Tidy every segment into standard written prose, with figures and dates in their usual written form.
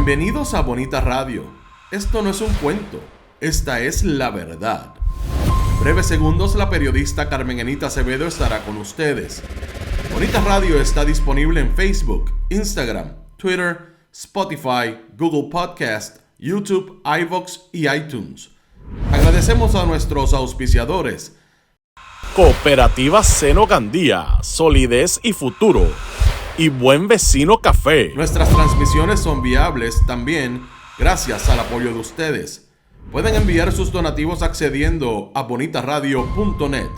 Bienvenidos a Bonita Radio. Esto no es un cuento, esta es la verdad. En breves segundos la periodista Carmen Enita Acevedo estará con ustedes. Bonita Radio está disponible en Facebook, Instagram, Twitter, Spotify, Google Podcast, YouTube, iVoox y iTunes. Agradecemos a nuestros auspiciadores. Cooperativa Seno Gandía, solidez y futuro. Y Buen Vecino Café. Nuestras transmisiones son viables también gracias al apoyo de ustedes. Pueden enviar sus donativos accediendo a bonitaradio.net.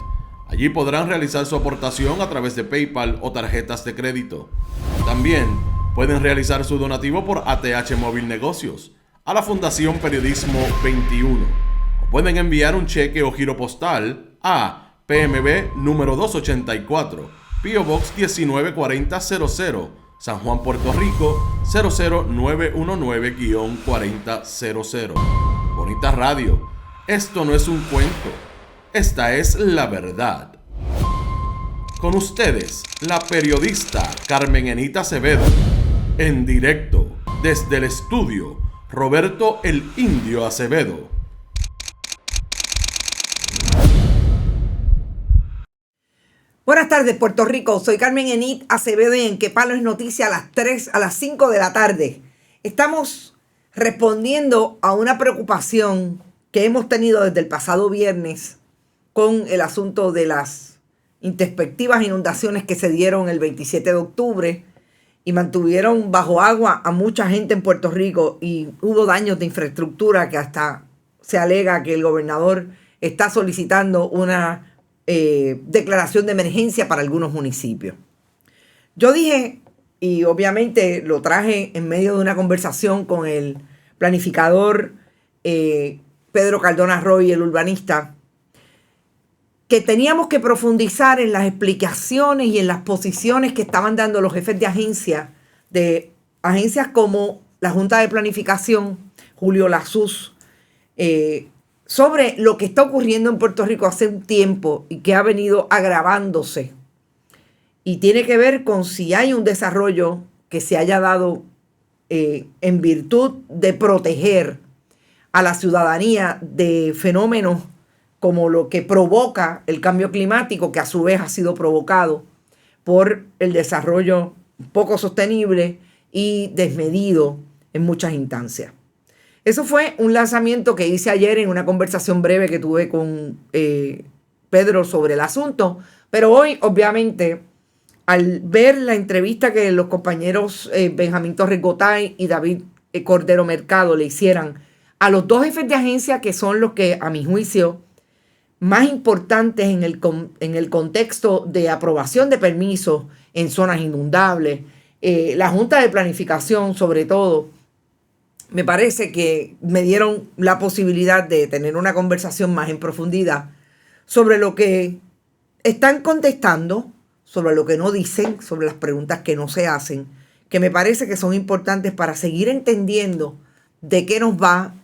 Allí podrán realizar su aportación a través de PayPal o tarjetas de crédito. También pueden realizar su donativo por ATH Móvil Negocios a la Fundación Periodismo 21. O pueden enviar un cheque o giro postal a PMB número 284. P.O. Box 194000, San Juan, Puerto Rico 00919-4000. Bonita Radio, esto no es un cuento, esta es la verdad. Con ustedes, la periodista Carmen Enita Acevedo, en directo desde el estudio Roberto el Indio Acevedo. Buenas tardes, Puerto Rico. Soy Carmen Enit Acevedo y en Que Palo es Noticia a las 5 de la tarde. Estamos respondiendo a una preocupación que hemos tenido desde el pasado viernes con el asunto de las intempestivas inundaciones que se dieron el 27 de octubre y mantuvieron bajo agua a mucha gente en Puerto Rico y hubo daños de infraestructura que hasta se alega que el gobernador está solicitando una declaración de emergencia para algunos municipios. Yo dije, y obviamente lo traje en medio de una conversación con el planificador Pedro Cardona Roy, el urbanista, que teníamos que profundizar en las explicaciones y en las posiciones que estaban dando los jefes de agencias como la Junta de Planificación, Julio Lasuz, sobre lo que está ocurriendo en Puerto Rico hace un tiempo y que ha venido agravándose. Y tiene que ver con si hay un desarrollo que se haya dado en virtud de proteger a la ciudadanía de fenómenos como lo que provoca el cambio climático, que a su vez ha sido provocado por el desarrollo poco sostenible y desmedido en muchas instancias. Eso fue un lanzamiento que hice ayer en una conversación breve que tuve con Pedro sobre el asunto. Pero hoy, obviamente, al ver la entrevista que los compañeros Benjamín Torres Gotay y David Cordero Mercado le hicieran a los dos jefes de agencia, que son los que, a mi juicio, más importantes en el contexto de aprobación de permisos en zonas inundables, la Junta de Planificación sobre todo, me parece que me dieron la posibilidad de tener una conversación más en profundidad sobre lo que están contestando, sobre lo que no dicen, sobre las preguntas que no se hacen, que me parece que son importantes para seguir entendiendo de qué nos va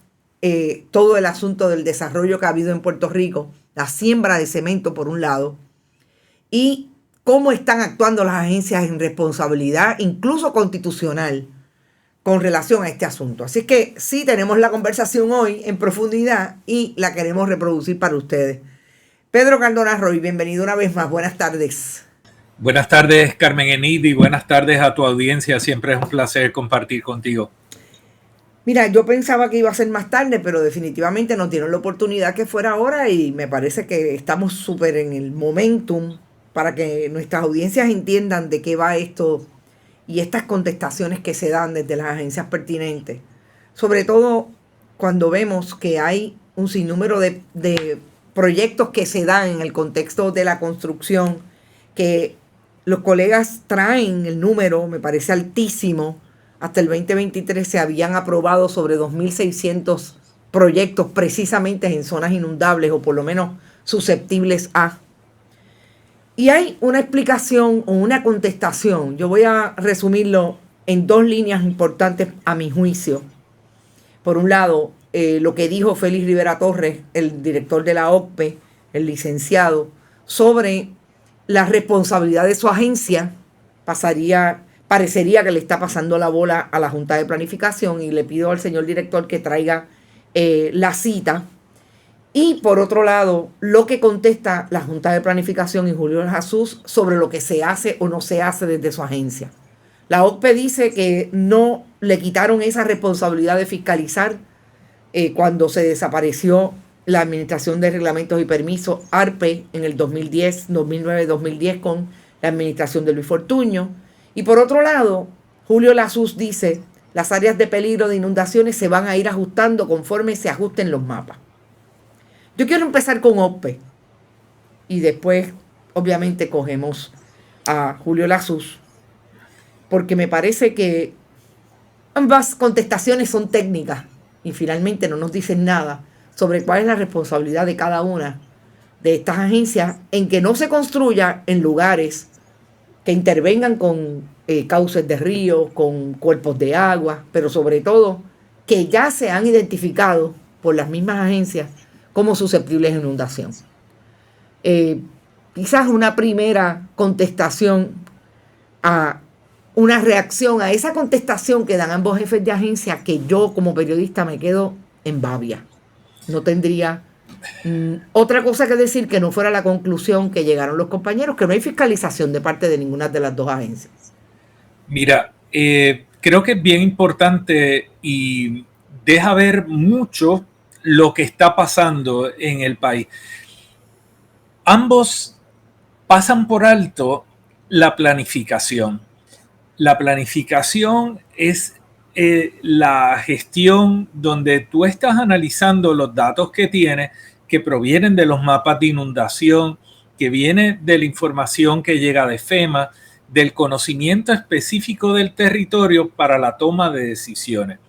todo el asunto del desarrollo que ha habido en Puerto Rico, la siembra de cemento por un lado, y cómo están actuando las agencias en responsabilidad, incluso constitucional, con relación a este asunto. Así que sí tenemos la conversación hoy en profundidad y la queremos reproducir para ustedes. Pedro Cardona Roy, bienvenido una vez más. Buenas tardes. Buenas tardes, Carmen Enid, y buenas tardes a tu audiencia. Siempre es un placer compartir contigo. Mira, yo pensaba que iba a ser más tarde, pero definitivamente nos dieron la oportunidad que fuera ahora y me parece que estamos súper en el momentum para que nuestras audiencias entiendan de qué va esto y estas contestaciones que se dan desde las agencias pertinentes. Sobre todo cuando vemos que hay un sinnúmero de proyectos que se dan en el contexto de la construcción, que los colegas traen el número, me parece altísimo. Hasta el 2023 se habían aprobado sobre 2.600 proyectos precisamente en zonas inundables o por lo menos susceptibles a. Y hay una explicación o una contestación. Yo voy a resumirlo en dos líneas importantes a mi juicio. Por un lado, lo que dijo Félix Rivera Torres, el director de la OCPE, el licenciado, sobre la responsabilidad de su agencia, pasaría parecería que le está pasando la bola a la Junta de Planificación, y le pido al señor director que traiga la cita. Y por otro lado, lo que contesta la Junta de Planificación y Julio Jesús sobre lo que se hace o no se hace desde su agencia. La OCPE dice que no le quitaron esa responsabilidad de fiscalizar cuando se desapareció la Administración de Reglamentos y Permisos, ARPE, en el 2009-2010 con la administración de Luis Fortuño. Y por otro lado, Julio Jesús dice, las áreas de peligro de inundaciones se van a ir ajustando conforme se ajusten los mapas. Yo quiero empezar con OCPE y después, obviamente, cogemos a Julio Jesús, porque me parece que ambas contestaciones son técnicas y finalmente no nos dicen nada sobre cuál es la responsabilidad de cada una de estas agencias en que no se construya en lugares que intervengan con cauces de ríos, con cuerpos de agua, pero sobre todo que ya se han identificado por las mismas agencias como susceptibles de inundación. Quizás una primera contestación una reacción a esa contestación que dan ambos jefes de agencia, que yo como periodista me quedo en babia. No tendría otra cosa que decir que no fuera la conclusión que llegaron los compañeros, que no hay fiscalización de parte de ninguna de las dos agencias. Mira, creo que es bien importante y deja ver mucho lo que está pasando en el país. Ambos pasan por alto la planificación. La planificación es la gestión donde tú estás analizando los datos que tienes, que provienen de los mapas de inundación, que viene de la información que llega de FEMA, del conocimiento específico del territorio para la toma de decisiones.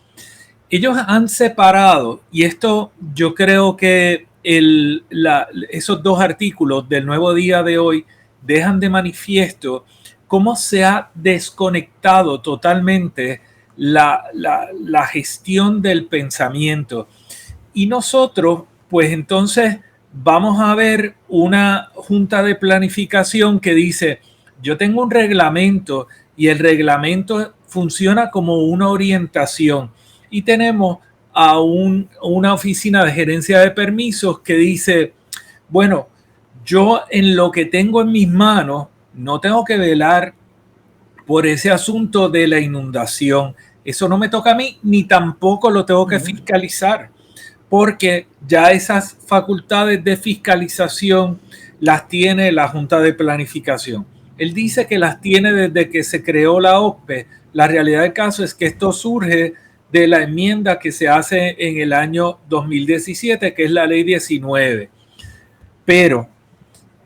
Ellos han separado, y esto yo creo que esos dos artículos del Nuevo Día de hoy dejan de manifiesto cómo se ha desconectado totalmente la gestión del pensamiento. Y nosotros, pues entonces vamos a ver una junta de planificación que dice, yo tengo un reglamento y el reglamento funciona como una orientación. Y tenemos a una oficina de gerencia de permisos que dice, bueno, yo en lo que tengo en mis manos no tengo que velar por ese asunto de la inundación. Eso no me toca a mí, ni tampoco lo tengo que fiscalizar, porque ya esas facultades de fiscalización las tiene la Junta de Planificación. Él dice que las tiene desde que se creó la OCPE. La realidad del caso es que esto surge de la enmienda que se hace en el año 2017, que es la Ley 19. Pero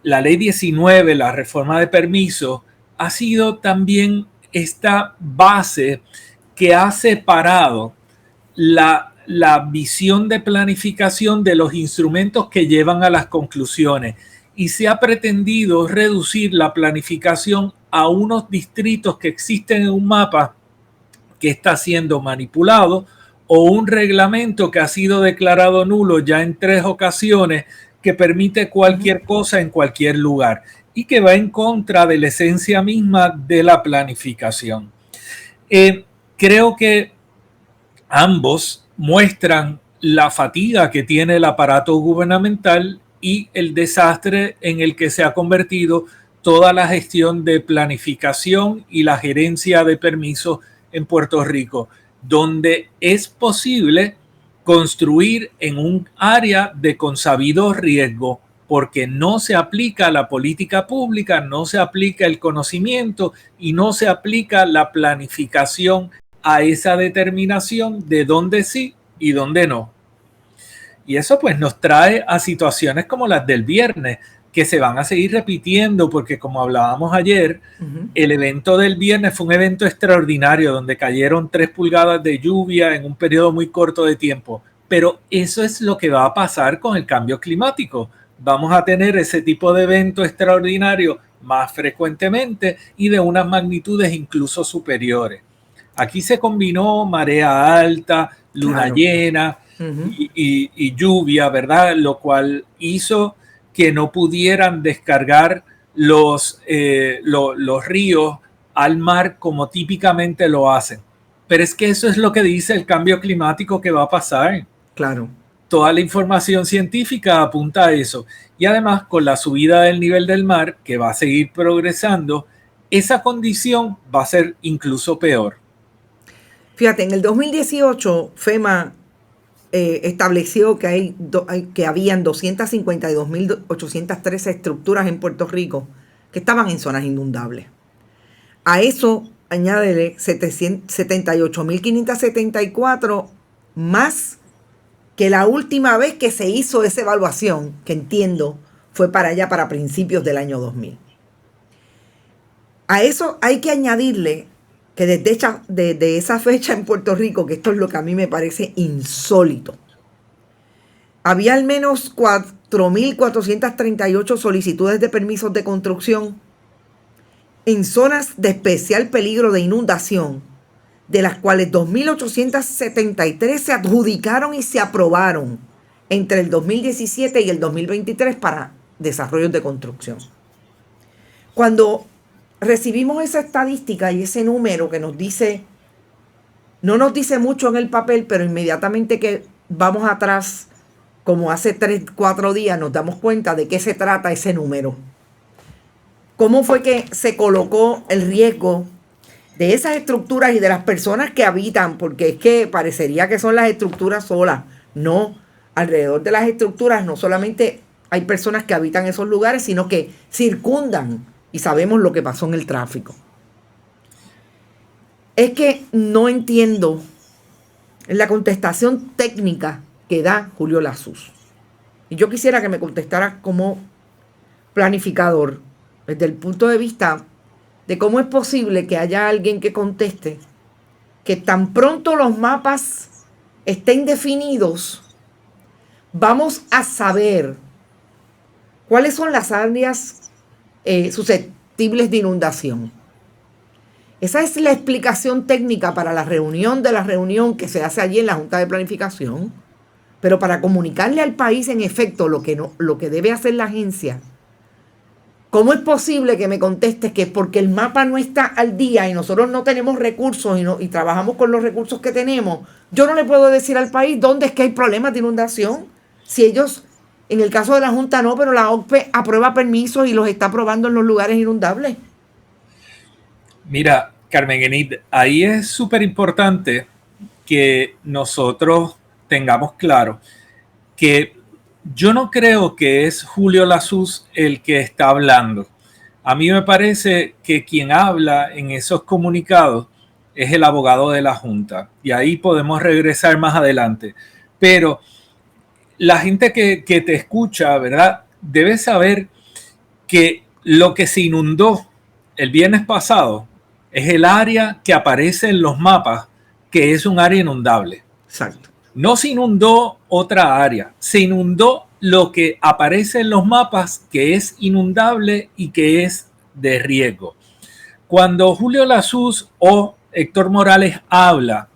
la Ley 19, la reforma de permisos, ha sido también esta base que ha separado la visión de planificación de los instrumentos que llevan a las conclusiones, y se ha pretendido reducir la planificación a unos distritos que existen en un mapa que está siendo manipulado, o un reglamento que ha sido declarado nulo ya en 3 ocasiones, que permite cualquier cosa en cualquier lugar y que va en contra de la esencia misma de la planificación. Creo que ambos muestran la fatiga que tiene el aparato gubernamental y el desastre en el que se ha convertido toda la gestión de planificación y la gerencia de permisos en Puerto Rico, donde es posible construir en un área de consabido riesgo, porque no se aplica la política pública, no se aplica el conocimiento y no se aplica la planificación a esa determinación de dónde sí y dónde no. Y eso pues nos trae a situaciones como las del viernes, que se van a seguir repitiendo, porque como hablábamos ayer, el evento del viernes fue un evento extraordinario donde cayeron 3 pulgadas de lluvia en un periodo muy corto de tiempo. Pero eso es lo que va a pasar con el cambio climático. Vamos a tener ese tipo de evento extraordinario más frecuentemente y de unas magnitudes incluso superiores. Aquí se combinó marea alta, luna llena y lluvia, ¿verdad? Lo cual hizo que no pudieran descargar los ríos al mar como típicamente lo hacen. Pero es que eso es lo que dice el cambio climático que va a pasar. Claro. Toda la información científica apunta a eso. Y además, con la subida del nivel del mar, que va a seguir progresando, esa condición va a ser incluso peor. Fíjate, en el 2018 FEMA estableció que habían 252.813 estructuras en Puerto Rico que estaban en zonas inundables. A eso añádele 78.574 más que la última vez que se hizo esa evaluación, que entiendo fue para allá, para principios del año 2000. A eso hay que añadirle que desde esa fecha en Puerto Rico, que esto es lo que a mí me parece insólito, había al menos 4.438 solicitudes de permisos de construcción en zonas de especial peligro de inundación, de las cuales 2.873 se adjudicaron y se aprobaron entre el 2017 y el 2023 para desarrollos de construcción. Cuando recibimos esa estadística y ese número que nos dice, no nos dice mucho en el papel, pero inmediatamente que vamos atrás, como hace 3-4 días, nos damos cuenta de qué se trata ese número. ¿Cómo fue que se colocó el riesgo de esas estructuras y de las personas que habitan? Porque es que parecería que son las estructuras solas. No, alrededor de las estructuras no solamente hay personas que habitan esos lugares, sino que circundan, y sabemos lo que pasó en el tráfico. Es que no entiendo la contestación técnica que da Julio Lasuz. Y yo quisiera que me contestara como planificador, desde el punto de vista de cómo es posible que haya alguien que conteste que tan pronto los mapas estén definidos, vamos a saber cuáles son las áreas susceptibles de inundación. Esa es la explicación técnica para la reunión que se hace allí en la Junta de Planificación, pero para comunicarle al país en efecto lo que debe hacer la agencia. ¿Cómo es posible que me contestes que porque el mapa no está al día y nosotros no tenemos recursos y trabajamos con los recursos que tenemos, yo no le puedo decir al país dónde es que hay problemas de inundación? Si ellos, en el caso de la Junta no, pero la OCPE aprueba permisos y los está aprobando en los lugares inundables. Mira, Carmen Enid, ahí es súper importante que nosotros tengamos claro que yo no creo que es Julio Lasuz el que está hablando. A mí me parece que quien habla en esos comunicados es el abogado de la Junta. Y ahí podemos regresar más adelante. Pero la gente que te escucha, ¿verdad? Debe saber que lo que se inundó el viernes pasado es el área que aparece en los mapas, que es un área inundable. Exacto. No se inundó otra área, se inundó lo que aparece en los mapas, que es inundable y que es de riesgo. Cuando Julio Lasuz o Héctor Morales habla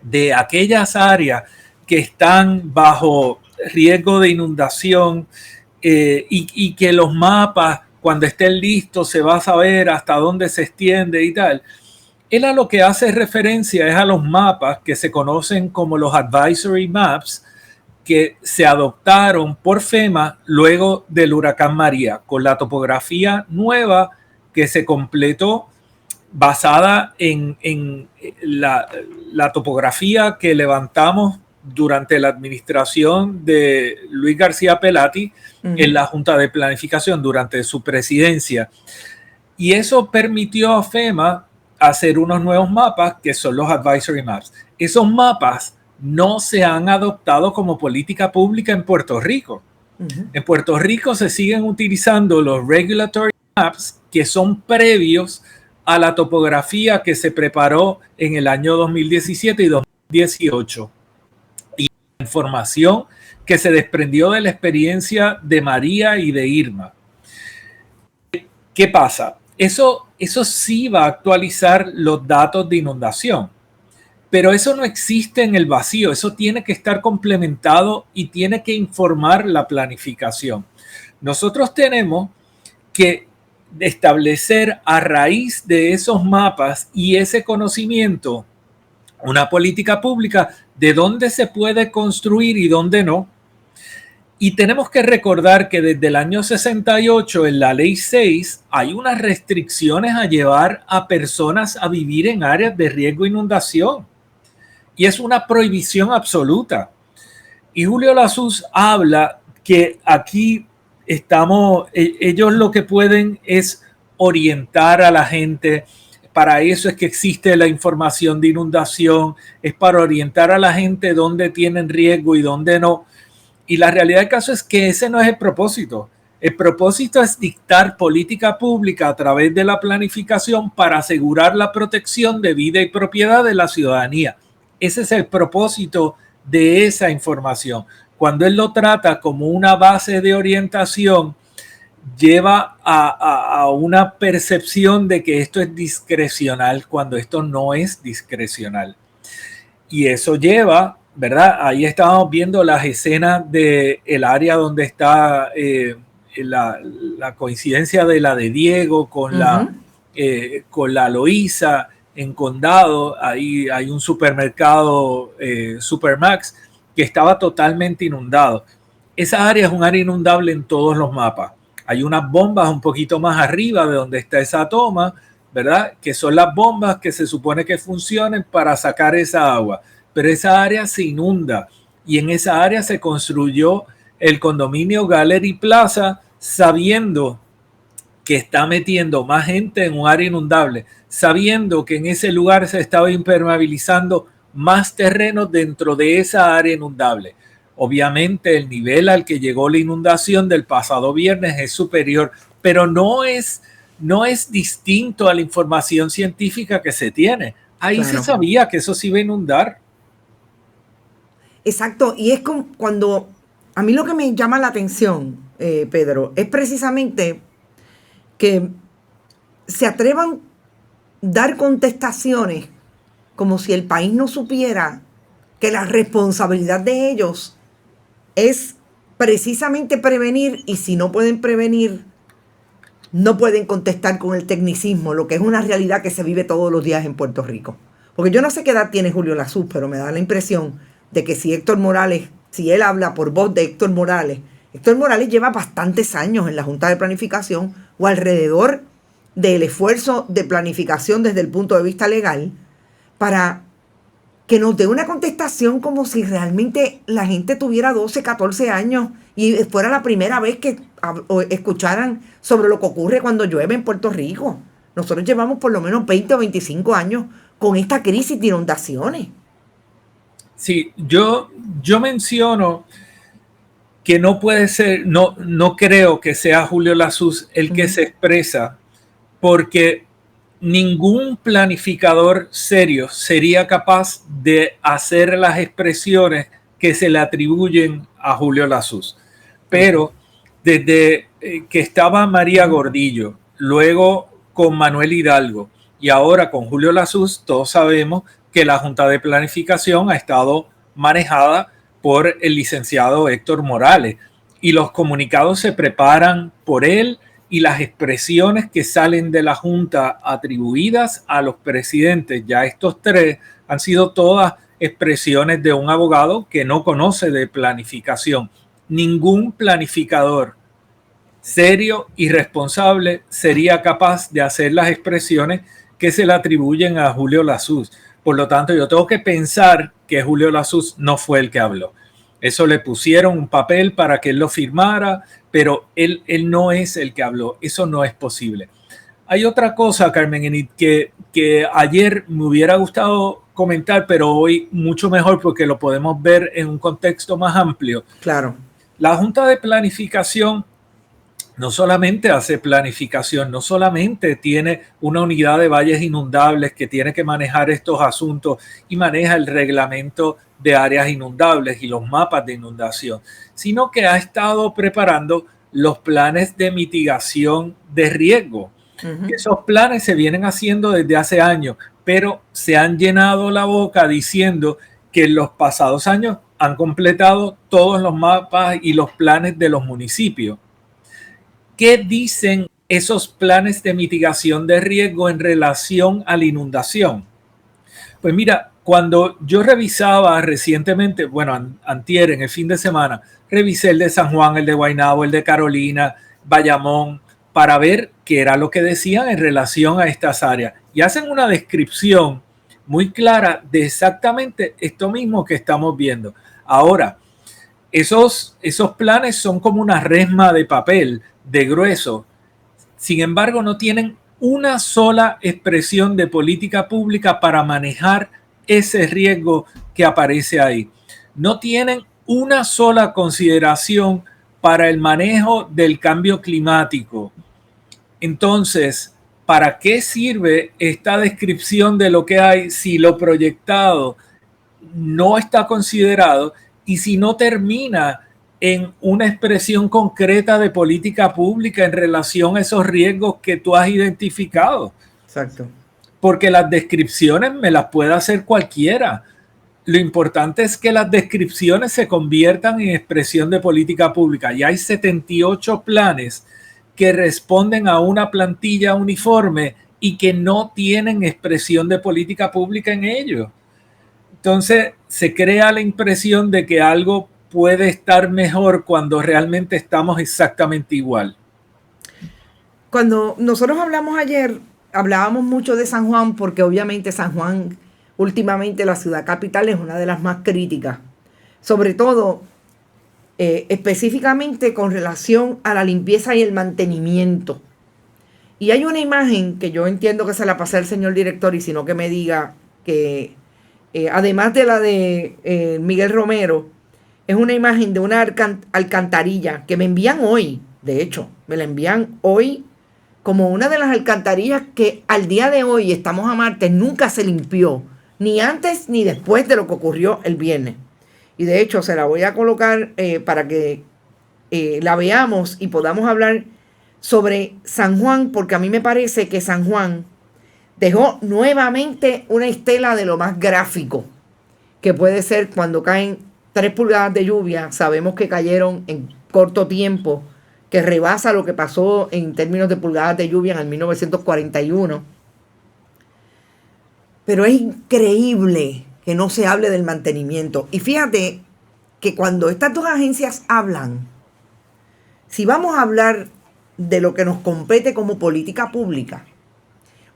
de aquellas áreas que están bajo riesgo de inundación y que los mapas, cuando estén listos, se va a saber hasta dónde se extiende y tal, él a lo que hace referencia es a los mapas que se conocen como los Advisory Maps, que se adoptaron por FEMA luego del huracán María, con la topografía nueva que se completó basada en la topografía que levantamos durante la administración de Luis García Pelati en la Junta de Planificación durante su presidencia. Y eso permitió a FEMA hacer unos nuevos mapas que son los Advisory Maps. Esos mapas no se han adoptado como política pública en Puerto Rico. En Puerto Rico se siguen utilizando los Regulatory Maps, que son previos a la topografía que se preparó en el año 2017 y 2018. Y la información que se desprendió de la experiencia de María y de Irma. ¿Qué pasa? Eso sí va a actualizar los datos de inundación, pero eso no existe en el vacío, eso tiene que estar complementado y tiene que informar la planificación. Nosotros tenemos que establecer a raíz de esos mapas y ese conocimiento una política pública de dónde se puede construir y dónde no. Y tenemos que recordar que desde el año 68 en la ley 6 hay unas restricciones a llevar a personas a vivir en áreas de riesgo de inundación. Y es una prohibición absoluta. Y Julio Lassus habla que aquí ellos lo que pueden es orientar a la gente. Para eso es que existe la información de inundación, es para orientar a la gente dónde tienen riesgo y dónde no. Y la realidad del caso es que ese no es el propósito. El propósito es dictar política pública a través de la planificación para asegurar la protección de vida y propiedad de la ciudadanía. Ese es el propósito de esa información. Cuando él lo trata como una base de orientación, lleva a una percepción de que esto es discrecional cuando esto no es discrecional. Y eso lleva, ¿verdad? Ahí estábamos viendo las escenas del área donde está la coincidencia de la de Diego con la Loíza en Condado. Ahí hay un supermercado Supermax que estaba totalmente inundado. Esa área es un área inundable en todos los mapas. Hay unas bombas un poquito más arriba de donde está esa toma, ¿verdad? Que son las bombas que se supone que funcionen para sacar esa agua. Pero esa área se inunda y en esa área se construyó el condominio Gallery Plaza sabiendo que está metiendo más gente en un área inundable, sabiendo que en ese lugar se estaba impermeabilizando más terrenos dentro de esa área inundable. Obviamente el nivel al que llegó la inundación del pasado viernes es superior, pero no es distinto a la información científica que se tiene. Ahí se sabía que eso se iba a inundar. Exacto, y es como cuando a mí lo que me llama la atención, Pedro, es precisamente que se atrevan a dar contestaciones como si el país no supiera que la responsabilidad de ellos es precisamente prevenir, y si no pueden prevenir, no pueden contestar con el tecnicismo, lo que es una realidad que se vive todos los días en Puerto Rico. Porque yo no sé qué edad tiene Julio Lassus, pero me da la impresión de que si Héctor Morales, si él habla por voz de Héctor Morales lleva bastantes años en la Junta de Planificación o alrededor del esfuerzo de planificación desde el punto de vista legal para que nos dé una contestación como si realmente la gente tuviera 12, 14 años y fuera la primera vez que escucharan sobre lo que ocurre cuando llueve en Puerto Rico. Nosotros llevamos por lo menos 20 o 25 años con esta crisis de inundaciones. Sí, yo menciono que no puede ser, no creo que sea Julio Lassus el que se expresa, porque ningún planificador serio sería capaz de hacer las expresiones que se le atribuyen a Julio Lassus. Pero desde que estaba María Gordillo, luego con Manuel Hidalgo y ahora con Julio Lassus, todos sabemos que la Junta de Planificación ha estado manejada por el licenciado Héctor Morales y los comunicados se preparan por él y las expresiones que salen de la Junta atribuidas a los presidentes, ya estos tres, han sido todas expresiones de un abogado que no conoce de planificación. Ningún planificador serio y responsable sería capaz de hacer las expresiones que se le atribuyen a Julio Lassus. Por lo tanto, yo tengo que pensar que Julio Lassus no fue el que habló. Eso le pusieron un papel para que él lo firmara, pero él no es el que habló. Eso no es posible. Hay otra cosa, Carmen Enid, que ayer me hubiera gustado comentar, pero hoy mucho mejor porque lo podemos ver en un contexto más amplio. Claro. La Junta de Planificación no solamente hace planificación, no solamente tiene una unidad de valles inundables que tiene que manejar estos asuntos y maneja el reglamento de áreas inundables y los mapas de inundación, sino que ha estado preparando los planes de mitigación de riesgo. Esos planes se vienen haciendo desde hace años, pero se han llenado la boca diciendo que en los pasados años han completado todos los mapas y los planes de los municipios. ¿Qué dicen esos planes de mitigación de riesgo en relación a la inundación. Pues mira, cuando yo revisaba recientemente, bueno, antier, en el fin de semana, revisé el de San Juan, el de Guaynabo, el de Carolina, Bayamón, para ver qué era lo que decían en relación a estas áreas. Y hacen una descripción muy clara de exactamente esto mismo que estamos viendo. Ahora, esos planes son como una resma de papel de grueso. Sin embargo, no tienen una sola expresión de política pública para manejar ese riesgo que aparece ahí. No tienen una sola consideración para el manejo del cambio climático. Entonces, ¿para qué sirve esta descripción de lo que hay si lo proyectado no está considerado y si no termina en una expresión concreta de política pública en relación a esos riesgos que tú has identificado? Exacto. Porque las descripciones me las puede hacer cualquiera. Lo importante es que las descripciones se conviertan en expresión de política pública. Y hay 78 planes que responden a una plantilla uniforme y que no tienen expresión de política pública en ello. Entonces se crea la impresión de que algo puede estar mejor cuando realmente estamos exactamente igual. Cuando nosotros hablamos ayer, hablábamos mucho de San Juan porque obviamente San Juan, últimamente la ciudad capital, es una de las más críticas. Sobre todo, específicamente con relación a la limpieza y el mantenimiento. Y hay una imagen que yo entiendo que se la pasé al señor director y si no que me diga que además de la de Miguel Romero, es una imagen de una alcantarilla que me envían hoy, de hecho, me la envían hoy como una de las alcantarillas que al día de hoy, estamos a martes, nunca se limpió, ni antes ni después de lo que ocurrió el viernes. Y de hecho se la voy a colocar para que la veamos y podamos hablar sobre San Juan, porque a mí me parece que San Juan dejó nuevamente una estela de lo más gráfico que puede ser cuando caen 3 pulgadas de lluvia. Sabemos que cayeron en corto tiempo, que rebasa lo que pasó en términos de pulgadas de lluvia en el 1941. Pero es increíble que no se hable del mantenimiento. Y fíjate que cuando estas dos agencias hablan, si vamos a hablar de lo que nos compete como política pública,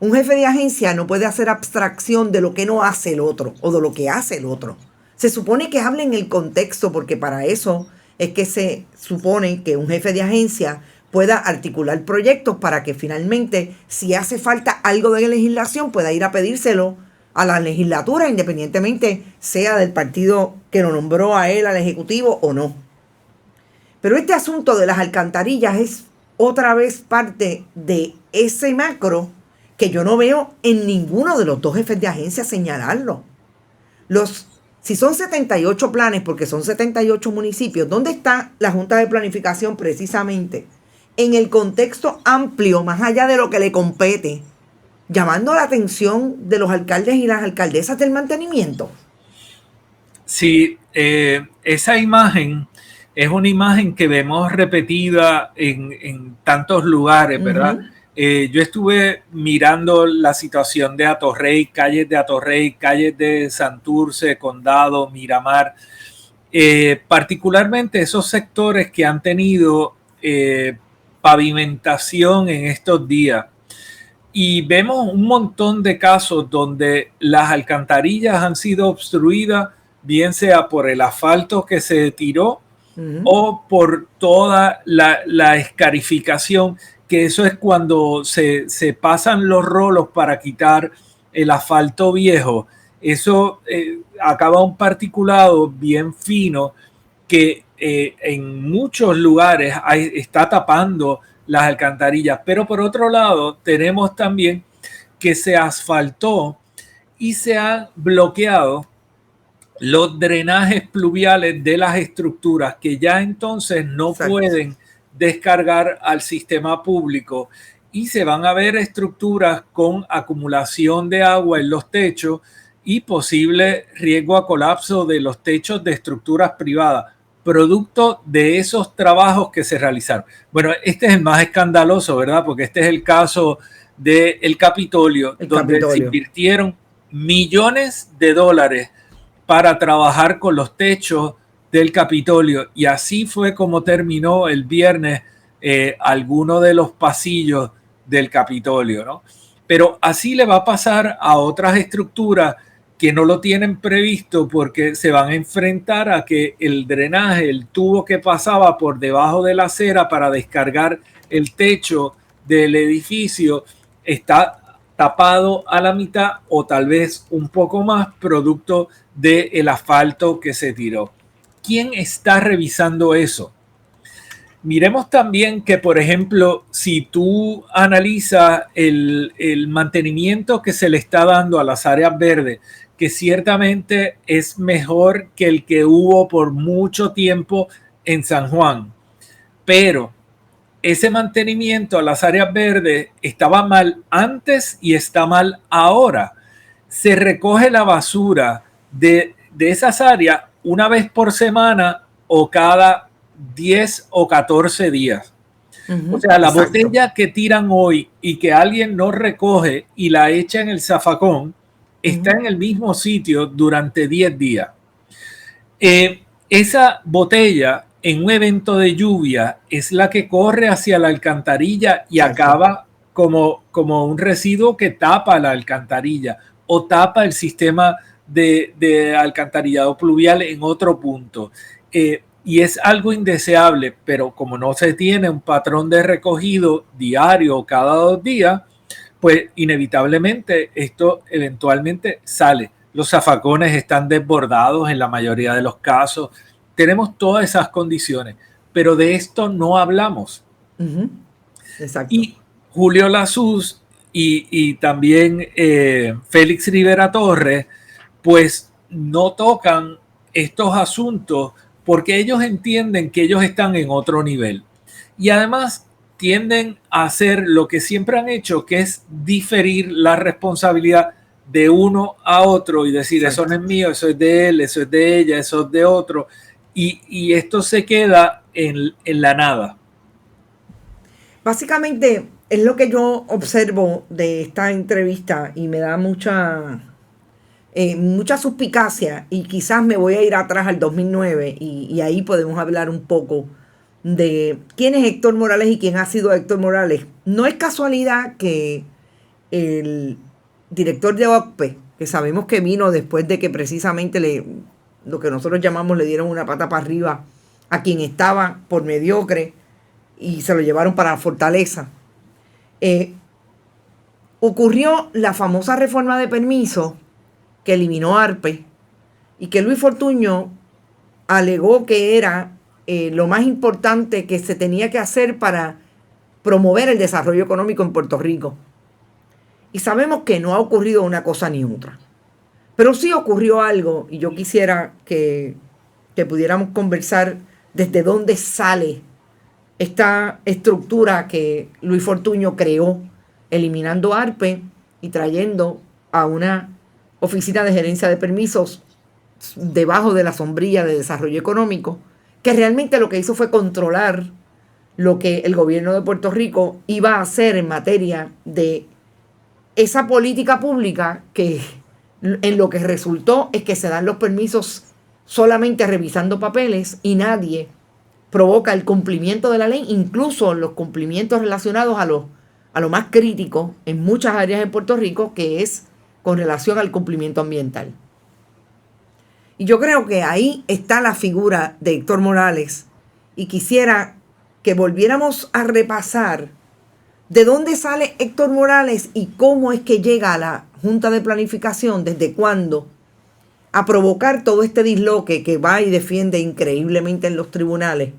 un jefe de agencia no puede hacer abstracción de lo que no hace el otro o de lo que hace el otro. Se supone que hable en el contexto, porque para eso es que se supone que un jefe de agencia pueda articular proyectos para que finalmente, si hace falta algo de legislación, pueda ir a pedírselo a la legislatura, independientemente sea del partido que lo nombró a él, al Ejecutivo o no. Pero este asunto de las alcantarillas es otra vez parte de ese macro que yo no veo en ninguno de los dos jefes de agencia señalarlo. Si son 78 planes, porque son 78 municipios, ¿dónde está la Junta de Planificación precisamente? En el contexto amplio, más allá de lo que le compete, llamando la atención de los alcaldes y las alcaldesas del mantenimiento. Sí, esa imagen es una imagen que vemos repetida en tantos lugares, ¿verdad? Yo estuve mirando la situación de Atorrey, calles de Santurce, Condado, Miramar, particularmente esos sectores que han tenido pavimentación en estos días. Y vemos un montón de casos donde las alcantarillas han sido obstruidas, bien sea por el asfalto que se tiró o por toda la escarificación, que eso es cuando se pasan los rolos para quitar el asfalto viejo. Eso acaba un particulado bien fino que en muchos lugares está tapando las alcantarillas. Pero por otro lado, tenemos también que se asfaltó y se han bloqueado los drenajes pluviales de las estructuras que ya entonces no pueden descargar al sistema público y se van a ver estructuras con acumulación de agua en los techos y posible riesgo a colapso de los techos de estructuras privadas. producto de esos trabajos que se realizaron. Bueno, este es el más escandaloso, ¿verdad? Porque este es el caso del Capitolio, donde se invirtieron millones de dólares para trabajar con los techos del Capitolio, y así fue como terminó el viernes alguno de los pasillos del Capitolio, ¿no? Pero así le va a pasar a otras estructuras que no lo tienen previsto, porque se van a enfrentar a que el drenaje, el tubo que pasaba por debajo de la acera para descargar el techo del edificio, está tapado a la mitad o tal vez un poco más, producto del asfalto que se tiró. ¿Quién está revisando eso? Miremos también que, por ejemplo, si tú analizas el mantenimiento que se le está dando a las áreas verdes, que ciertamente es mejor que el que hubo por mucho tiempo en San Juan, pero ese mantenimiento a las áreas verdes estaba mal antes y está mal ahora. Se recoge la basura de esas áreas una vez por semana o cada 10 o 14 días. O sea, la botella que tiran hoy y que alguien no recoge y la echa en el zafacón, está en el mismo sitio durante 10 días. Esa botella en un evento de lluvia es la que corre hacia la alcantarilla y acaba como un residuo que tapa la alcantarilla o tapa el sistema de alcantarillado pluvial en otro punto. Y es algo indeseable, pero como no se tiene un patrón de recogido diario o cada 2 días, pues inevitablemente esto eventualmente sale. Los zafacones están desbordados en la mayoría de los casos. Tenemos todas esas condiciones, pero de esto no hablamos. Exacto. Y Julio Lasuz y también Félix Rivera Torres, pues no tocan estos asuntos porque ellos entienden que ellos están en otro nivel. Y además tienden a hacer lo que siempre han hecho, que es diferir la responsabilidad de uno a otro y decir, eso no es mío, eso es de él, eso es de ella, eso es de otro. Y esto se queda en la nada. Básicamente es lo que yo observo de esta entrevista y me da mucha suspicacia, y quizás me voy a ir atrás al 2009 y ahí podemos hablar un poco de quién es Héctor Morales y quién ha sido Héctor Morales. No es casualidad que el director de OCPE, que sabemos que vino después de que precisamente lo que nosotros llamamos le dieron una pata para arriba a quien estaba por mediocre y se lo llevaron para Fortaleza, ocurrió la famosa reforma de permiso que eliminó ARPE y que Luis Fortuño alegó que era lo más importante que se tenía que hacer para promover el desarrollo económico en Puerto Rico. Y sabemos que no ha ocurrido una cosa ni otra. Pero sí ocurrió algo, y yo quisiera que pudiéramos conversar desde dónde sale esta estructura que Luis Fortuño creó, eliminando ARPE y trayendo a una oficina de gerencia de permisos debajo de la sombrilla de desarrollo económico, que realmente lo que hizo fue controlar lo que el gobierno de Puerto Rico iba a hacer en materia de esa política pública, que en lo que resultó es que se dan los permisos solamente revisando papeles y nadie provoca el cumplimiento de la ley, incluso los cumplimientos relacionados a lo más crítico en muchas áreas en Puerto Rico, que es con relación al cumplimiento ambiental. Y yo creo que ahí está la figura de Héctor Morales, y quisiera que volviéramos a repasar de dónde sale Héctor Morales y cómo es que llega a la Junta de Planificación, desde cuándo, a provocar todo este disloque que va y defiende increíblemente en los tribunales.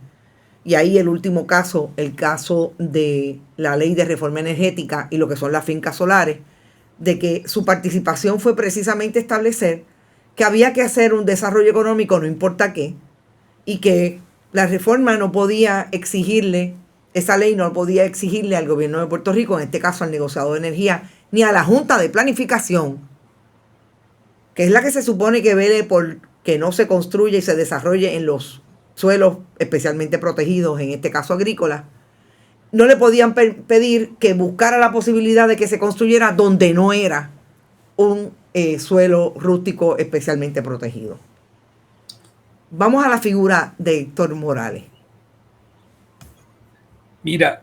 Y ahí el último caso, el caso de la ley de reforma energética y lo que son las fincas solares, de que su participación fue precisamente establecer que había que hacer un desarrollo económico no importa qué, y que la reforma no podía exigirle, esa ley no podía exigirle al gobierno de Puerto Rico, en este caso al negociador de energía, ni a la Junta de Planificación, que es la que se supone que vele por que no se construya y se desarrolle en los suelos especialmente protegidos, en este caso agrícolas, no le podían pedir que buscara la posibilidad de que se construyera donde no era un suelo rústico especialmente protegido. Vamos a la figura de Héctor Morales. Mira,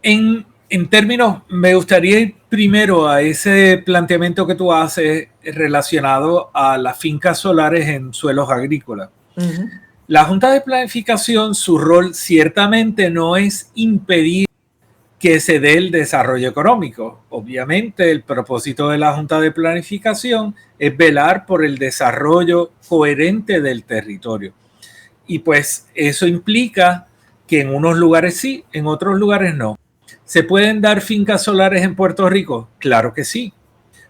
en términos, me gustaría ir primero a ese planteamiento que tú haces relacionado a las fincas solares en suelos agrícolas. Uh-huh. La Junta de Planificación, su rol ciertamente no es impedir que se dé el desarrollo económico. Obviamente, el propósito de la Junta de Planificación es velar por el desarrollo coherente del territorio. Y pues eso implica que en unos lugares sí, en otros lugares no. ¿Se pueden dar fincas solares en Puerto Rico? Claro que sí.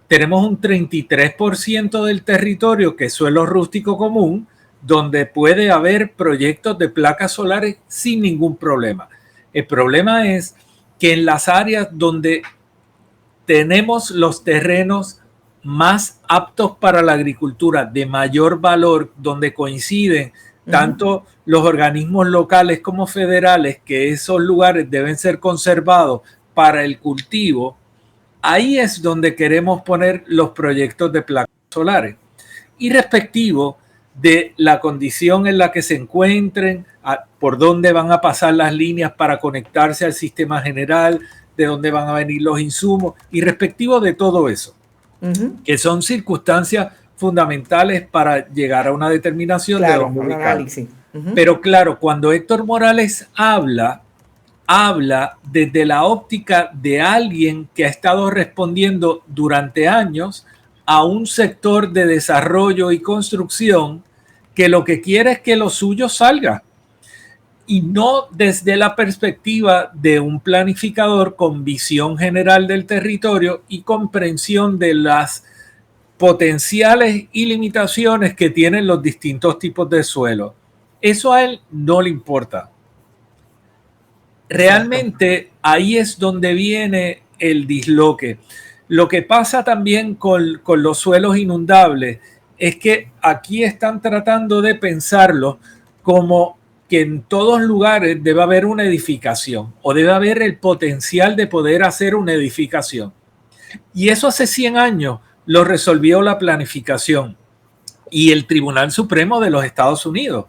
Tenemos un 33% del territorio que es suelo rústico común, donde puede haber proyectos de placas solares sin ningún problema. El problema es que en las áreas donde tenemos los terrenos más aptos para la agricultura, de mayor valor, donde coinciden tanto los organismos locales como federales, que esos lugares deben ser conservados para el cultivo, ahí es donde queremos poner los proyectos de placas solares. Y respectivo de la condición en la que se encuentren, por dónde van a pasar las líneas para conectarse al sistema general, de dónde van a venir los insumos, y respectivo de todo eso, que son circunstancias fundamentales para llegar a una determinación de dónde ubicar. Pero claro, cuando Héctor Morales habla desde la óptica de alguien que ha estado respondiendo durante años a un sector de desarrollo y construcción que lo que quiere es que lo suyo salga, y no desde la perspectiva de un planificador con visión general del territorio y comprensión de las potenciales y limitaciones que tienen los distintos tipos de suelo. Eso a él no le importa. Realmente ahí es donde viene el disloque. Lo que pasa también con los suelos inundables es que aquí están tratando de pensarlo como que en todos lugares debe haber una edificación o debe haber el potencial de poder hacer una edificación. Y eso hace 100 años lo resolvió la planificación y el Tribunal Supremo de los Estados Unidos,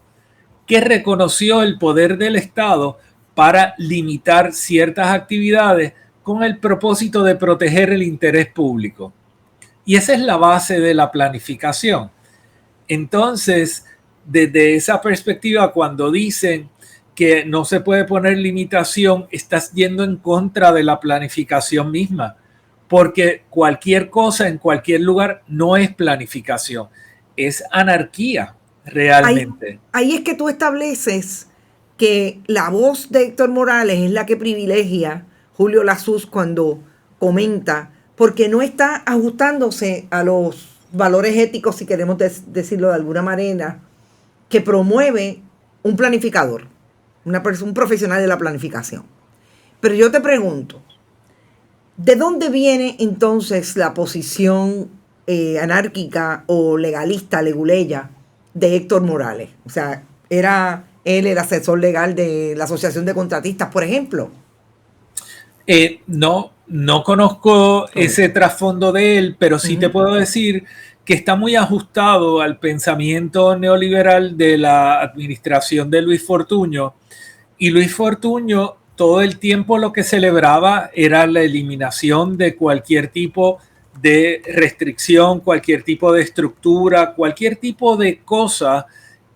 que reconoció el poder del Estado para limitar ciertas actividades con el propósito de proteger el interés público. Y esa es la base de la planificación. Entonces, desde esa perspectiva, cuando dicen que no se puede poner limitación, estás yendo en contra de la planificación misma, porque cualquier cosa en cualquier lugar no es planificación, es anarquía realmente. Ahí es que tú estableces que la voz de Héctor Morales es la que privilegia Julio Lassus cuando comenta, porque no está ajustándose a los valores éticos, si queremos decirlo de alguna manera, que promueve un planificador, un profesional de la planificación. Pero yo te pregunto, ¿de dónde viene entonces la posición anárquica o legalista, leguleya, de Héctor Morales? O sea, ¿era él el asesor legal de la Asociación de Contratistas, por ejemplo? No conozco ese trasfondo de él, pero sí te puedo decir que está muy ajustado al pensamiento neoliberal de la administración de Luis Fortuño. Y Luis Fortuño todo el tiempo lo que celebraba era la eliminación de cualquier tipo de restricción, cualquier tipo de estructura, cualquier tipo de cosa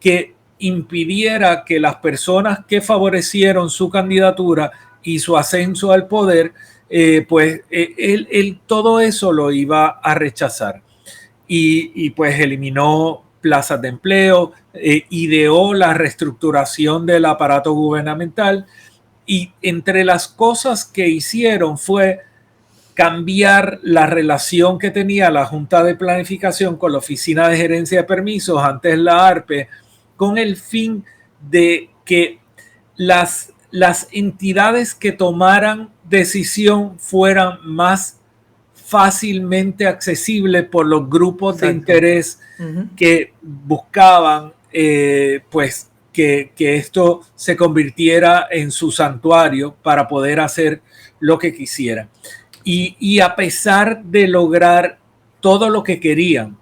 que impidiera que las personas que favorecieron su candidatura y su ascenso al poder, él todo eso lo iba a rechazar. Y pues eliminó plazas de empleo, ideó la reestructuración del aparato gubernamental, y entre las cosas que hicieron fue cambiar la relación que tenía la Junta de Planificación con la Oficina de Gerencia de Permisos, antes la ARPE, con el fin de que las entidades que tomaran decisión fueran más fácilmente accesible por los grupos Exacto. de interés que buscaban pues que esto se convirtiera en su santuario para poder hacer lo que quisieran. Y a pesar de lograr todo lo que querían,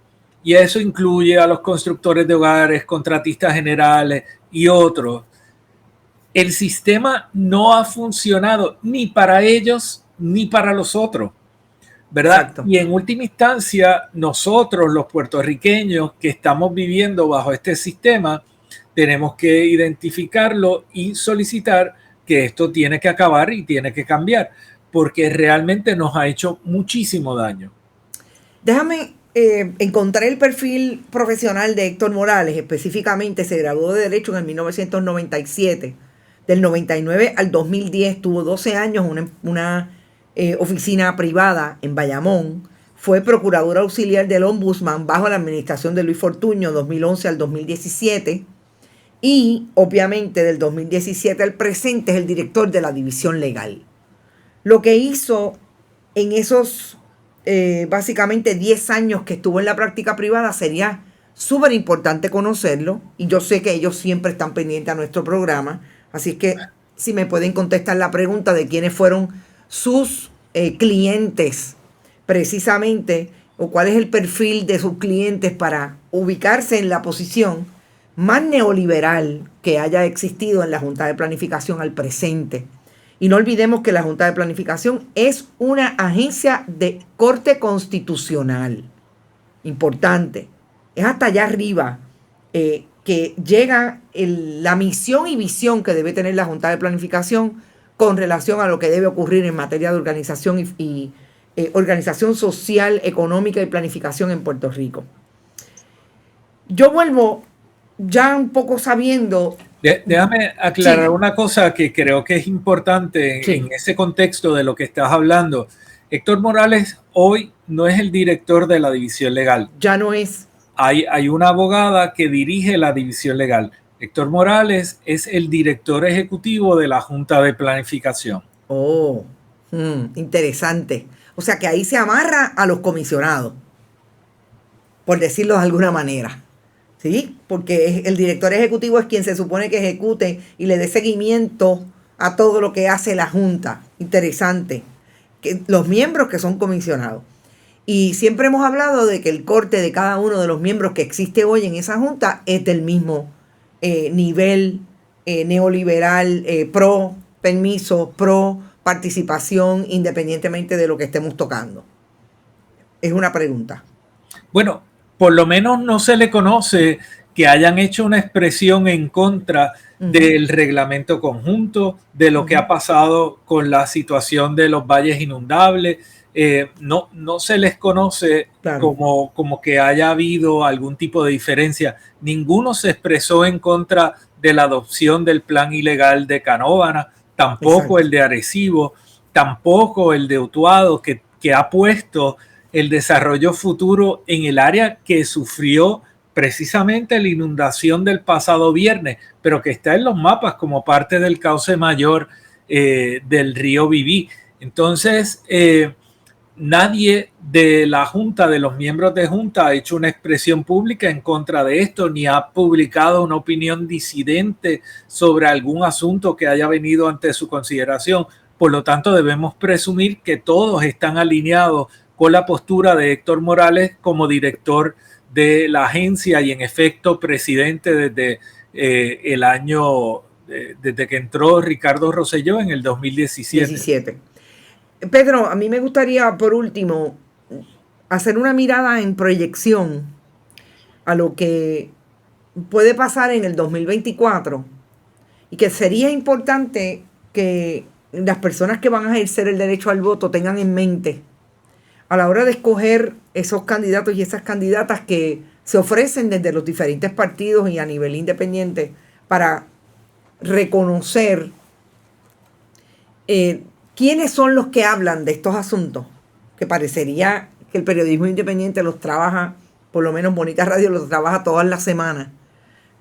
y eso incluye a los constructores de hogares, contratistas generales y otros, el sistema no ha funcionado ni para ellos ni para los otros, ¿verdad? Exacto. Y en última instancia, nosotros los puertorriqueños que estamos viviendo bajo este sistema, tenemos que identificarlo y solicitar que esto tiene que acabar y tiene que cambiar, porque realmente nos ha hecho muchísimo daño. Déjame encontrar el perfil profesional de Héctor Morales. Específicamente se graduó de Derecho en el 1997. Del 99 al 2010 tuvo 12 años en una oficina privada en Bayamón. Fue procurador auxiliar del Ombudsman bajo la administración de Luis Fortuño 2011 al 2017. Y obviamente del 2017 al presente es el director de la División Legal. Lo que hizo en esos básicamente 10 años que estuvo en la práctica privada sería súper importante conocerlo, y yo sé que ellos siempre están pendientes a nuestro programa, así que si me pueden contestar la pregunta de quiénes fueron sus clientes precisamente, o cuál es el perfil de sus clientes para ubicarse en la posición más neoliberal que haya existido en la Junta de Planificación al presente. Y no olvidemos que la Junta de Planificación es una agencia de corte constitucional. Importante. Es hasta allá arriba que llega la misión y visión que debe tener la Junta de Planificación con relación a lo que debe ocurrir en materia de organización y organización social, económica y planificación en Puerto Rico. Yo vuelvo ya un poco sabiendo... Déjame aclarar una cosa que creo que es importante en ese contexto de lo que estás hablando. Héctor Morales hoy no es el director de la División Legal. Ya no es. Hay una abogada que dirige la División Legal. Héctor Morales es el director ejecutivo de la Junta de Planificación. Oh, interesante. O sea que ahí se amarra a los comisionados, por decirlo de alguna manera. ¿Sí? Porque el director ejecutivo es quien se supone que ejecute y le dé seguimiento a todo lo que hace la Junta. Interesante. Que los miembros que son comisionados. Y siempre hemos hablado de que el corte de cada uno de los miembros que existe hoy en esa Junta es del mismo nivel neoliberal, pro permiso, pro participación, independientemente de lo que estemos tocando. Es una pregunta. Bueno, por lo menos no se le conoce que hayan hecho una expresión en contra del reglamento conjunto, de lo que ha pasado con la situación de los valles inundables. No se les conoce como que haya habido algún tipo de diferencia. Ninguno se expresó en contra de la adopción del plan ilegal de Canóvana, tampoco el de Arecibo, tampoco el de Utuado, que ha puesto el desarrollo futuro en el área que sufrió precisamente la inundación del pasado viernes, pero que está en los mapas como parte del cauce mayor del río Viví. Entonces, nadie de la Junta, de los miembros de Junta, ha hecho una expresión pública en contra de esto, ni ha publicado una opinión disidente sobre algún asunto que haya venido ante su consideración. Por lo tanto, debemos presumir que todos están alineados con la postura de Héctor Morales como director de la agencia y en efecto presidente desde el año, desde que entró Ricardo Rosselló en el 2017. Pedro, a mí me gustaría por último hacer una mirada en proyección a lo que puede pasar en el 2024 y que sería importante que las personas que van a ejercer el derecho al voto tengan en mente a la hora de escoger esos candidatos y esas candidatas que se ofrecen desde los diferentes partidos y a nivel independiente para reconocer quiénes son los que hablan de estos asuntos, que parecería que el periodismo independiente los trabaja, por lo menos Bonita Radio los trabaja todas las semanas,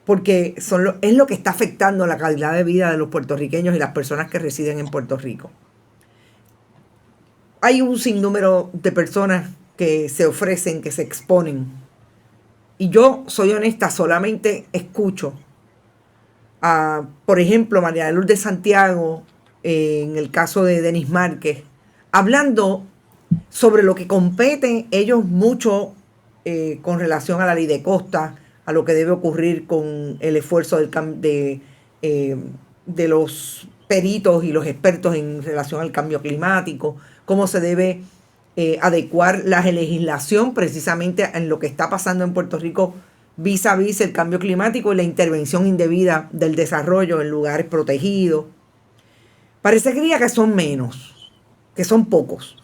porque es lo que está afectando la calidad de vida de los puertorriqueños y las personas que residen en Puerto Rico. hay un sinnúmero de personas que se ofrecen, que se exponen. Y yo soy honesta, solamente escucho a, por ejemplo, María de Lourdes Santiago, en el caso de Denis Márquez, hablando sobre lo que compete ellos mucho con relación a la ley de costa, a lo que debe ocurrir con el esfuerzo de los peritos y los expertos en relación al cambio climático, cómo se debe adecuar la legislación precisamente en lo que está pasando en Puerto Rico vis a vis el cambio climático y la intervención indebida del desarrollo en lugares protegidos. Parecería que son menos, que son pocos.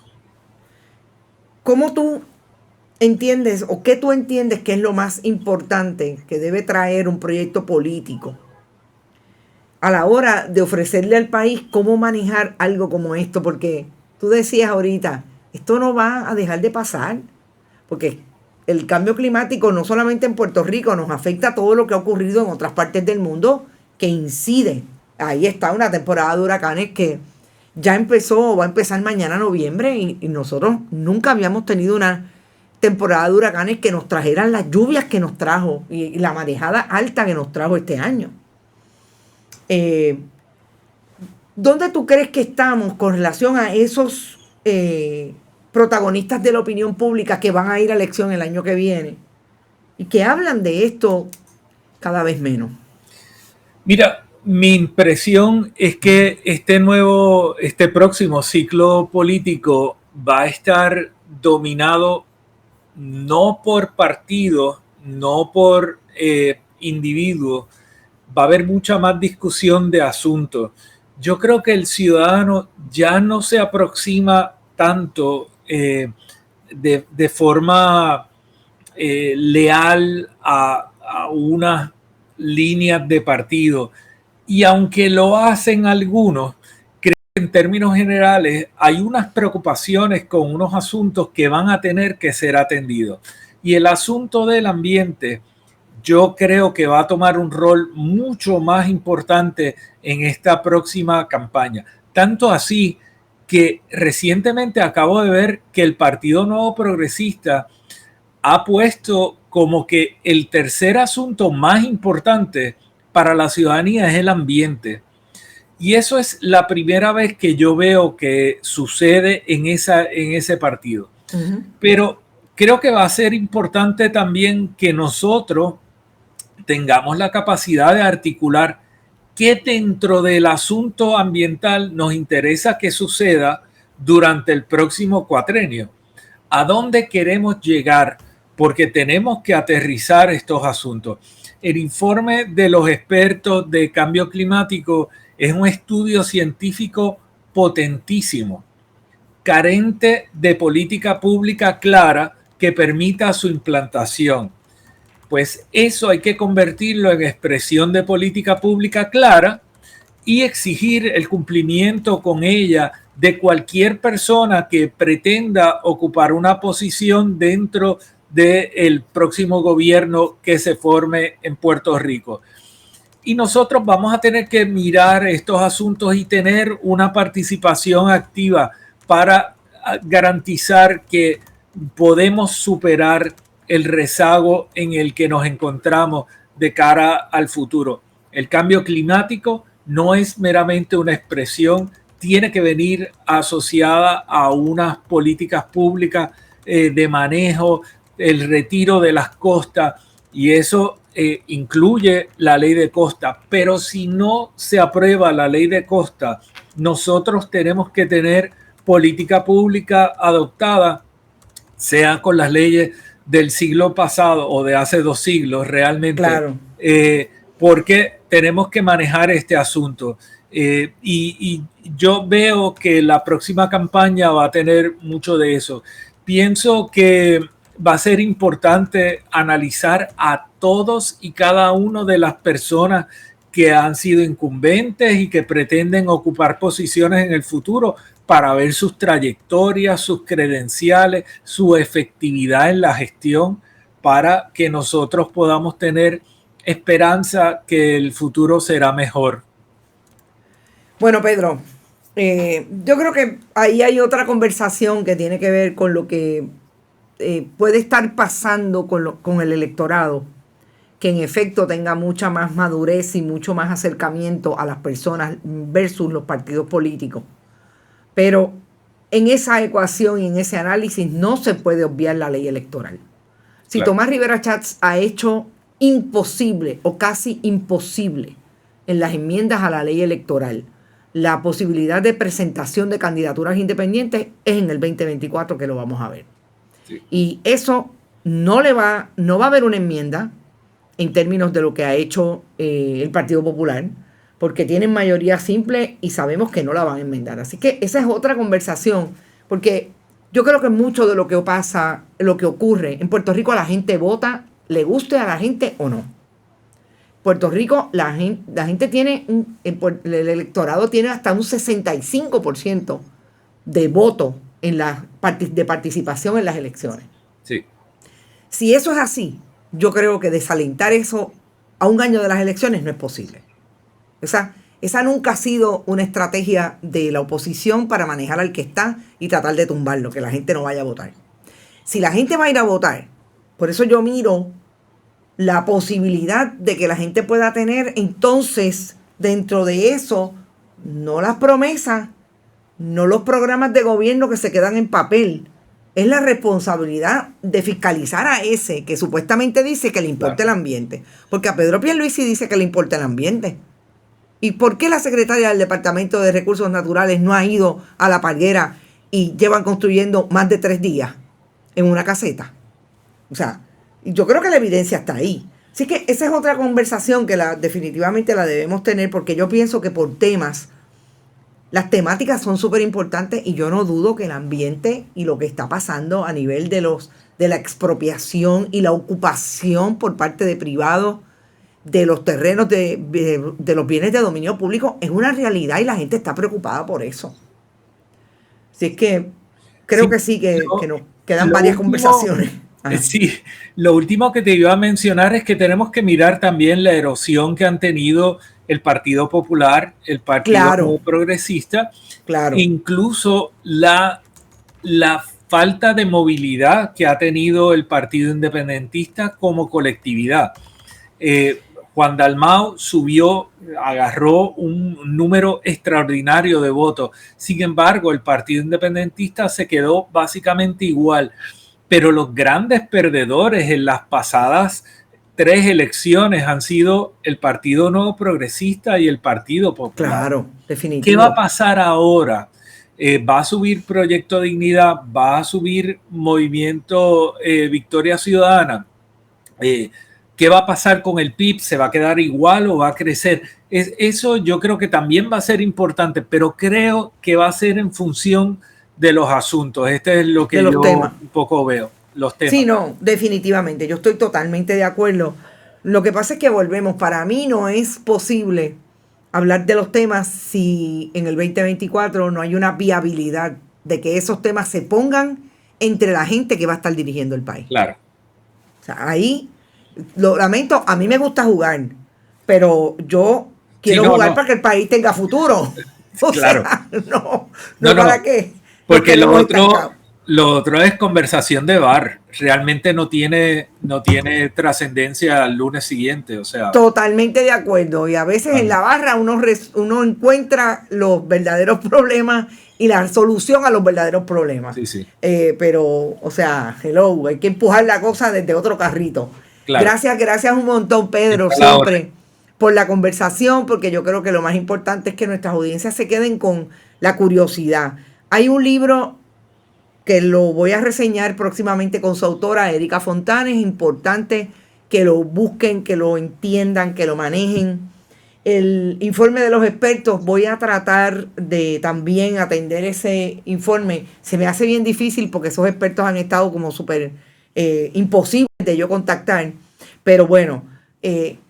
¿Cómo tú entiendes o qué tú entiendes que es lo más importante que debe traer un proyecto político a la hora de ofrecerle al país cómo manejar algo como esto? Porque tú decías ahorita, esto no va a dejar de pasar, porque el cambio climático no solamente en Puerto Rico nos afecta a todo lo que ha ocurrido en otras partes del mundo que incide. Ahí está una temporada de huracanes que ya empezó o va a empezar mañana noviembre y nosotros nunca habíamos tenido una temporada de huracanes que nos trajeran las lluvias que nos trajo y la marejada alta que nos trajo este año. ¿Dónde tú crees que estamos con relación a esos protagonistas de la opinión pública que van a ir a elección el año que viene y que hablan de esto cada vez menos? Mira, mi impresión es que este próximo ciclo político va a estar dominado no por partidos, no por individuos. Va a haber mucha más discusión de asuntos. Yo creo que el ciudadano ya no se aproxima tanto de forma leal a unas líneas de partido. Y aunque lo hacen algunos, creo que en términos generales hay unas preocupaciones con unos asuntos que van a tener que ser atendidos. Y el asunto del ambiente, yo creo que va a tomar un rol mucho más importante en esta próxima campaña. Tanto así que recientemente acabo de ver que el Partido Nuevo Progresista ha puesto como que el tercer asunto más importante para la ciudadanía es el ambiente. Y eso es la primera vez que yo veo que sucede en ese partido. Uh-huh. Pero creo que va a ser importante también que nosotros tengamos la capacidad de articular qué dentro del asunto ambiental nos interesa que suceda durante el próximo cuatrenio. ¿A dónde queremos llegar? Porque tenemos que aterrizar estos asuntos. El informe de los expertos de cambio climático es un estudio científico potentísimo, carente de política pública clara que permita su implantación. Pues eso hay que convertirlo en expresión de política pública clara y exigir el cumplimiento con ella de cualquier persona que pretenda ocupar una posición dentro del próximo gobierno que se forme en Puerto Rico. Y nosotros vamos a tener que mirar estos asuntos y tener una participación activa para garantizar que podemos superar el rezago en el que nos encontramos de cara al futuro. El cambio climático no es meramente una expresión, tiene que venir asociada a unas políticas públicas de manejo, el retiro de las costas, y eso incluye la ley de costa. Pero si no se aprueba la ley de costa, nosotros tenemos que tener política pública adoptada, sea con las leyes del siglo pasado o de hace 2 siglos realmente, claro. Porque tenemos que manejar este asunto. Y yo veo que la próxima campaña va a tener mucho de eso. Pienso que va a ser importante analizar a todos y cada uno de las personas que han sido incumbentes y que pretenden ocupar posiciones en el futuro para ver sus trayectorias, sus credenciales, su efectividad en la gestión, para que nosotros podamos tener esperanza que el futuro será mejor. Bueno, Pedro, Yo creo que ahí hay otra conversación que tiene que ver con lo que puede estar pasando con el electorado, que en efecto tenga mucha más madurez y mucho más acercamiento a las personas versus los partidos políticos. Pero en esa ecuación y en ese análisis no se puede obviar la ley electoral. Si Claro. Tomás Rivera Schatz ha hecho imposible o casi imposible en las enmiendas a la ley electoral la posibilidad de presentación de candidaturas independientes, es en el 2024 que lo vamos a ver. Sí. Y eso no va a haber una enmienda en términos de lo que ha hecho el Partido Popular, porque tienen mayoría simple y sabemos que no la van a enmendar. Así que esa es otra conversación, porque yo creo que mucho de lo que pasa, lo que ocurre en Puerto Rico, la gente vota, le guste a la gente o no. Puerto Rico, la gente tiene, el electorado tiene hasta un 65% de voto de participación en las elecciones. Sí. Si eso es así, yo creo que desalentar eso a un año de las elecciones no es posible. Esa nunca ha sido una estrategia de la oposición para manejar al que está y tratar de tumbarlo, que la gente no vaya a votar. Si la gente va a ir a votar, por eso yo miro la posibilidad de que la gente pueda tener entonces dentro de eso, no las promesas, no los programas de gobierno que se quedan en papel, es la responsabilidad de fiscalizar a ese que supuestamente dice que le importa el ambiente. Porque a Pedro Pierluisi dice que le importa el ambiente. ¿Y por qué la secretaria del Departamento de Recursos Naturales no ha ido a La Parguera y llevan construyendo más de 3 días en una caseta? O sea, yo creo que la evidencia está ahí. Así que esa es otra conversación que definitivamente la debemos tener, porque yo pienso que por temas, las temáticas son súper importantes y yo no dudo que el ambiente y lo que está pasando a nivel de la expropiación y la ocupación por parte de privados de los terrenos de los bienes de dominio público es una realidad y la gente está preocupada por eso. Así es que creo que sí, que nos quedan varias conversaciones. Sí, lo último que te iba a mencionar es que tenemos que mirar también la erosión que han tenido el Partido Popular, el Partido Nuevo Progresista, incluso la falta de movilidad que ha tenido el Partido Independentista como colectividad. Juan Dalmau agarró un número extraordinario de votos. Sin embargo, el Partido Independentista se quedó básicamente igual. Pero los grandes perdedores en las pasadas 3 elecciones han sido el Partido Nuevo Progresista y el Partido Popular. Claro, definitivamente. ¿Qué va a pasar ahora? ¿Va a subir Proyecto Dignidad? ¿Va a subir Movimiento Victoria Ciudadana? ¿Qué va a pasar con el PIB? ¿Se va a quedar igual o va a crecer? Eso yo creo que también va a ser importante, pero creo que va a ser en función de los asuntos. Este es lo que yo un poco veo, los temas. Sí, no, definitivamente, yo estoy totalmente de acuerdo. Lo que pasa es que volvemos, para mí no es posible hablar de los temas si en el 2024 no hay una viabilidad de que esos temas se pongan entre la gente que va a estar dirigiendo el país. Claro. O sea, ahí, lo lamento, a mí me gusta jugar, pero yo quiero jugar para que el país tenga futuro. O sea, no para qué. Porque lo otro es conversación de bar. Realmente no tiene trascendencia al lunes siguiente. O sea, totalmente de acuerdo. Y a veces en la barra uno encuentra los verdaderos problemas y la solución a los verdaderos problemas. Sí. Pero, o sea, hello, hay que empujar la cosa desde otro carrito. Claro. Gracias un montón, Pedro, siempre por la conversación, porque yo creo que lo más importante es que nuestras audiencias se queden con la curiosidad. Hay un libro que lo voy a reseñar próximamente con su autora, Erika Fontana. Es importante que lo busquen, que lo entiendan, que lo manejen. El informe de los expertos, voy a tratar de también atender ese informe. Se me hace bien difícil porque esos expertos han estado como súper imposibles de yo contactar. Pero bueno,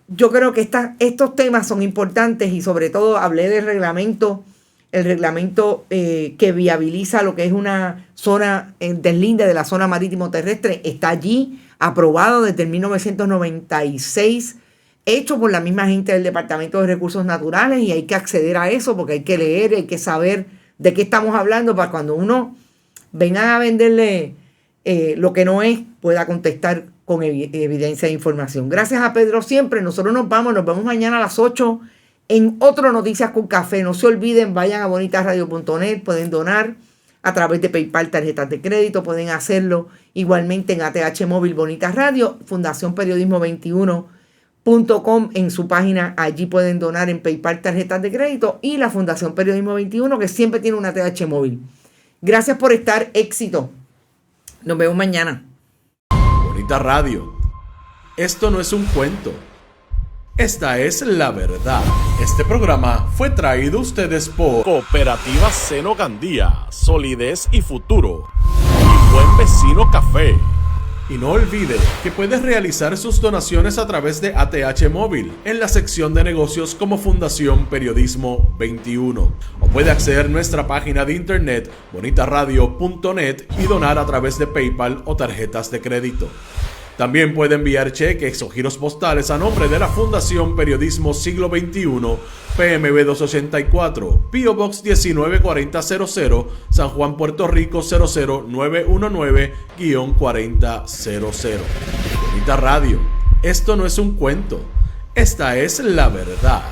yo creo que estos temas son importantes y sobre todo hablé del reglamento. El reglamento que viabiliza lo que es una zona deslinde de la zona marítimo terrestre está allí, aprobado desde el 1996. hecho por la misma gente del Departamento de Recursos Naturales, y hay que acceder a eso porque hay que leer, hay que saber de qué estamos hablando para cuando uno venga a venderle lo que no es, pueda contestar con evidencia e información. Gracias a Pedro siempre. Nosotros nos vemos mañana a las 8 en otro Noticias con Café. No se olviden, vayan a bonitasradio.net, pueden donar a través de PayPal, tarjetas de crédito, pueden hacerlo igualmente en ATH Móvil Bonitas Radio, Fundación Periodismo 21.com en su página, allí pueden donar en PayPal, tarjetas de crédito, y la Fundación Periodismo 21 que siempre tiene una ATH Móvil. Gracias por estar, éxito. Nos vemos mañana. Bonita Radio. Esto no es un cuento. Esta es la verdad. Este programa fue traído a ustedes por Cooperativa Seno Gandía, solidez y futuro. Y Buen Vecino Café. Y no olvide que puede realizar sus donaciones a través de ATH Móvil en la sección de negocios como Fundación Periodismo 21. O puede acceder a nuestra página de internet bonitasradio.net y donar a través de PayPal o tarjetas de crédito. También puede enviar cheques o giros postales a nombre de la Fundación Periodismo Siglo XXI, PMB 284, P.O. Box 194000, San Juan, Puerto Rico 00919-4000. Bonita Radio. Esto no es un cuento. Esta es la verdad.